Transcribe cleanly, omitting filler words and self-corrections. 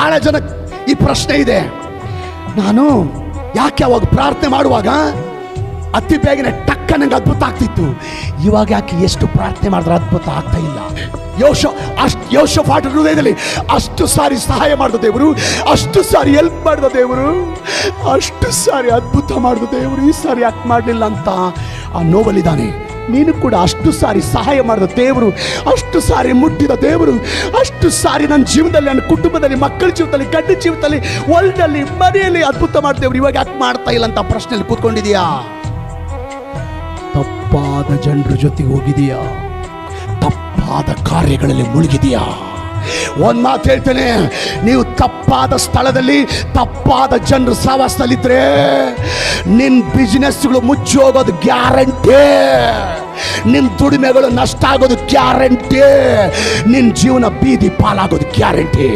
ಬಹಳ ಜನ ಈ ಪ್ರಶ್ನೆ ಇದೆ, ನಾನು ಯಾಕೆ ಅವಾಗ ಪ್ರಾರ್ಥನೆ ಮಾಡುವಾಗ ಅತಿ ಬೇಗನೆ ಟಕ್ಕ ನಂಗೆ ಅದ್ಭುತ ಆಗ್ತಿತ್ತು, ಇವಾಗ ಯಾಕೆ ಎಷ್ಟು ಪ್ರಾರ್ಥನೆ ಮಾಡಿದ್ರೆ ಅದ್ಭುತ ಆಗ್ತಾ ಇಲ್ಲ? ಯೋಷಫಾಟನ ಹೃದಯದಲ್ಲಿ ಅಷ್ಟು ಸಾರಿ ಸಹಾಯ ಮಾಡಿದ ದೇವರು, ಅಷ್ಟು ಸಾರಿ ಹೆಲ್ಪ್ ಮಾಡಿದ ದೇವರು, ಅಷ್ಟು ಸಾರಿ ಅದ್ಭುತ ಮಾಡಿದ ದೇವರು, ಈ ಸಾರಿ ಯಾಕೆ ಮಾಡಲಿಲ್ಲ ಅಂತ ಆ ನೋವಲ್ಲಿದ್ದಾನೆ. ನೀನು ಕೂಡ ಅಷ್ಟು ಸಾರಿ ಸಹಾಯ ಮಾಡಿದ ದೇವರು, ಅಷ್ಟು ಸಾರಿ ಮುಟ್ಟಿದ ದೇವರು, ಅಷ್ಟು ಸಾರಿ ನನ್ನ ಜೀವನದಲ್ಲಿ, ನನ್ನ ಕುಟುಂಬದಲ್ಲಿ, ಮಕ್ಕಳ ಜೀವಿತದಲ್ಲಿ, ಗಂಡ ಜೀವಿತದಲ್ಲಿ, ವರ್ಲ್ಡಲ್ಲಿ, ಮನೆಯಲ್ಲಿ ಅದ್ಭುತ ಮಾಡಿದೆವ್ರು, ಇವಾಗ ಯಾಕೆ ಮಾಡ್ತಾ ಇಲ್ಲ ಅಂತ ಪ್ರಶ್ನೆಯಲ್ಲಿ ಕೂತ್ಕೊಂಡಿದೀಯಾ? ತಪ್ಪಾದ ಜನರ ಜೊತೆಗೆ ಹೋಗಿದೀಯಾ? ತಪ್ಪಾದ ಕಾರ್ಯಗಳಲ್ಲಿ ಮುಳುಗಿದೀಯಾ? ಒಂದ್ ಮಾತು ಹೇಳ್ತೇನೆ, ನೀವು ತಪ್ಪಾದ ಸ್ಥಳದಲ್ಲಿ ತಪ್ಪಾದ ಜನರು ಸಹವಾಸದಲ್ಲಿದ್ರೆ ನಿನ್ ಬಿಸ್ನೆಸ್ಗಳು ಮುಚ್ಚಿ ಹೋಗೋದು ಗ್ಯಾರಂಟಿ, ನಿನ್ ದುಡಿಮೆಗಳು ನಷ್ಟ ಆಗೋದು ಗ್ಯಾರಂಟಿ, ನಿನ್ ಜೀವನ ಬೀದಿ ಪಾಲಾಗೋದು ಗ್ಯಾರಂಟಿ.